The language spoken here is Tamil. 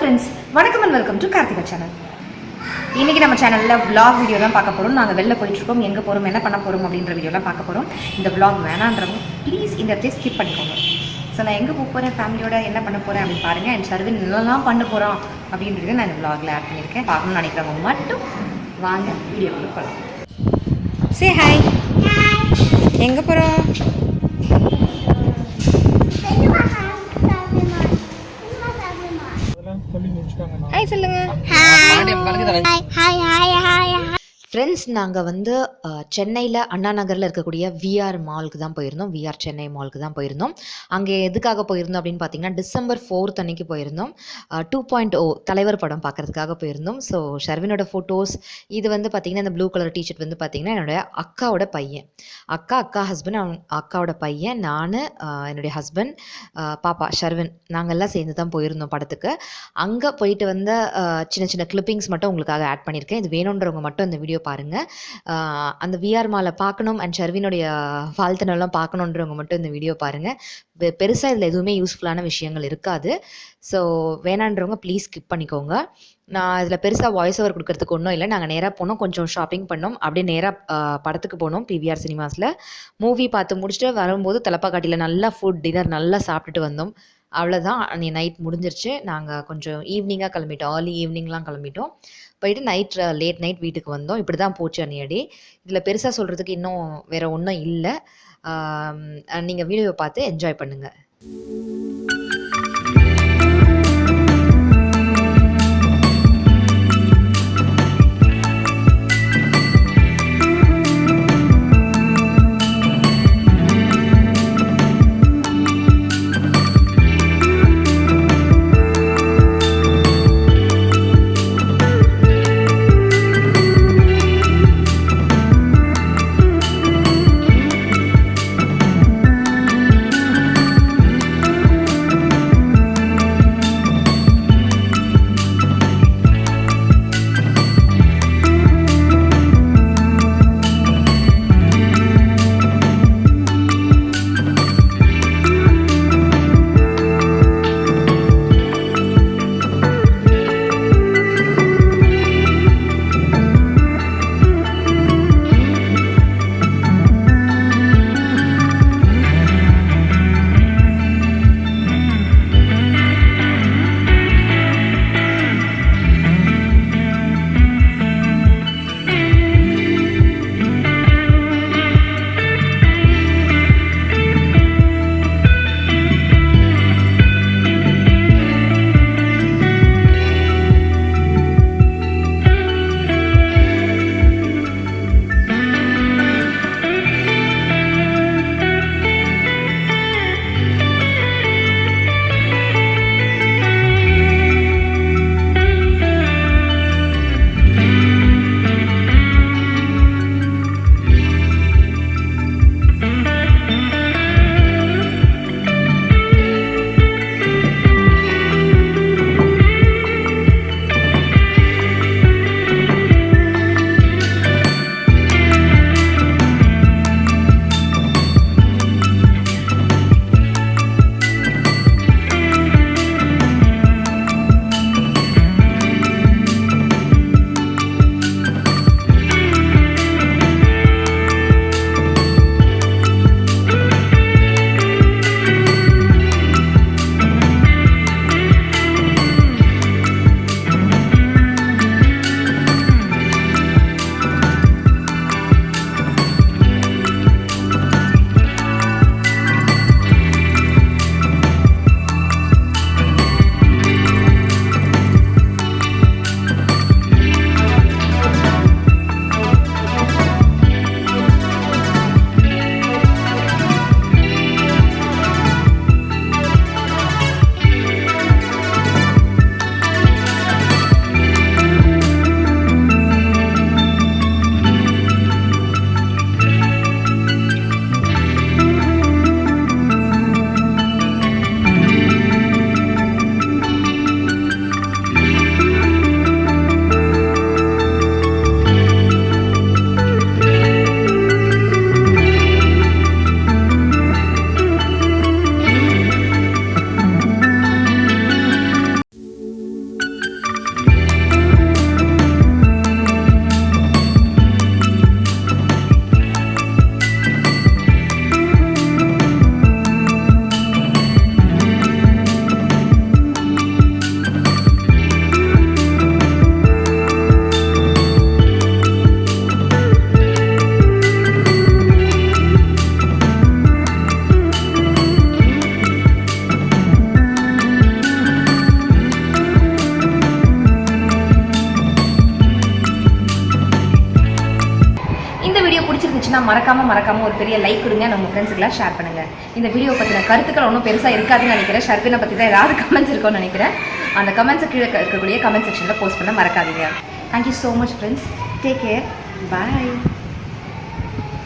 ஃப்ரெண்ட்ஸ், வணக்கம் and welcome to Karthika channel. இன்றைக்கி நம்ம சேனலில் vlog வீடியோ தான் பார்க்க போகிறோம். நாங்கள் வெளில போயிட்டுருக்கோம், எங்கே போகிறோம், என்ன பண்ண போகிறோம் அப்படின்ற வீடியோலாம் பார்க்க போகிறோம். இந்த vlog வேணான்றவங்க ப்ளீஸ் இந்த இடத்தை ஸ்கிப் பண்ணிக்கோங்க. ஸோ நான் எங்கே போக போகிறேன், ஃபேமிலியோட என்ன பண்ண போகிறேன் அப்படின்னு பாருங்கள். என் சர்வீன் என்னெல்லாம் பண்ண போகிறோம் அப்படின்றத நான் இந்த vlogல ஆட் பண்ணியிருக்கேன். பார்க்கணும்னு நினைக்கிறவங்க மட்டும் வாங்க வீடியோக்குள்ளே போகலாம். Say hi. எங்கே போகிறோம்? ஹாய் சொல்லுங்க. ஃப்ரெண்ட்ஸ், நாங்கள் வந்து சென்னையில் அண்ணா நகரில் இருக்கக்கூடிய விஆர் மாலுக்கு தான் போயிருந்தோம். விஆர் சென்னை மாலுக்கு தான் போயிருந்தோம். அங்கே எதுக்காக போயிருந்தோம் அப்படின்னு பார்த்தீங்கன்னா, December 4th அன்னைக்கு போயிருந்தோம். 2.0 தலைவர் படம் பார்க்குறதுக்காக போயிருந்தோம். ஸோ ஷர்வினோட ஃபோட்டோஸ் இது வந்து பார்த்திங்கன்னா, இந்த ப்ளூ கலர் டிஷர்ட் வந்து பார்த்திங்கன்னா என்னுடைய அக்காவோட பையன், அக்கா ஹஸ்பண்ட், அக்காவோட பையன், நான், என்னுடைய ஹஸ்பண்ட், பாப்பா ஷர்வின், நாங்கள்லாம் சேர்ந்து தான் போயிருந்தோம் படத்துக்கு. அங்கே போயிட்டு வந்த சின்ன சின்ன கிளிப்பிங்ஸ் மட்டும் உங்களுக்காக ஆட் பண்ணியிருக்கேன். இது வேணுன்றவங்க மட்டும் இந்த வீடியோ பாருங்கள். அந்த விஆர் மாலை பார்க்கணும் அண்ட் ஷர்வினுடைய வாழ்த்தனெல்லாம் பார்க்கணுன்றவங்க மட்டும் இந்த வீடியோ பாருங்கள். பெருசாக இதில் எதுவுமே யூஸ்ஃபுல்லான விஷயங்கள் இருக்காது. ஸோ வேணான்றவங்க ப்ளீஸ் ஸ்கிப் பண்ணிக்கோங்க. நான் இதில் பெருசாக வாய்ஸ் ஓவர் கொடுக்கறதுக்கு ஒன்றும் இல்லை. நாங்கள் நேராக போனோம், கொஞ்சம் ஷாப்பிங் பண்ணோம், அப்படியே நேராக படத்துக்கு போனோம். பிவிஆர் சினிமாஸில் மூவி பார்த்து முடிச்சுட்டு வரும்போது தலப்பாக்காட்டியில் நல்லா ஃபுட் டின்னர் நல்லா சாப்பிட்டுட்டு வந்தோம். அவ்வளோதான், அன்றைக்கி நைட் முடிஞ்சிருச்சு. நாங்கள் கொஞ்சம் ஈவினிங்காக கிளம்பிட்டோம், ஏர்லி ஈவினிங்லாம் கிளம்பிட்டோம். போயிட்டு லேட் நைட் வீட்டுக்கு வந்தோம். இப்படி தான் போச்சு அன்னையடி. இதில் பெருசாக சொல்கிறதுக்கு இன்னும் வேறு ஒன்றும் இல்லை. நீங்கள் வீடியோவை பார்த்து என்ஜாய் பண்ணுங்கள். பிடிச்சிருந்துச்சுன்னா மறக்காம ஒரு பெரிய லைக் கொடுங்க, நம்ம ஃப்ரெண்ட்ஸுக்கெல்லாம் ஷேர் பண்ணுங்கள். இந்த வீடியோ பற்றின கருத்துக்கள் ஒன்றும் பெருசாக இருக்காதுன்னு நினைக்கிறேன். ஷர்பினை பற்றி தான் ஏதாவது கமெண்ட்ஸ் இருக்கும்னு நினைக்கிறேன். அந்த கமெண்ட்ஸை கீழே இருக்கக்கூடிய கமெண்ட் செக்ஷனில் போஸ்ட் பண்ண மறக்காதீங்க. Thank you so much friends. Take care. பாய்.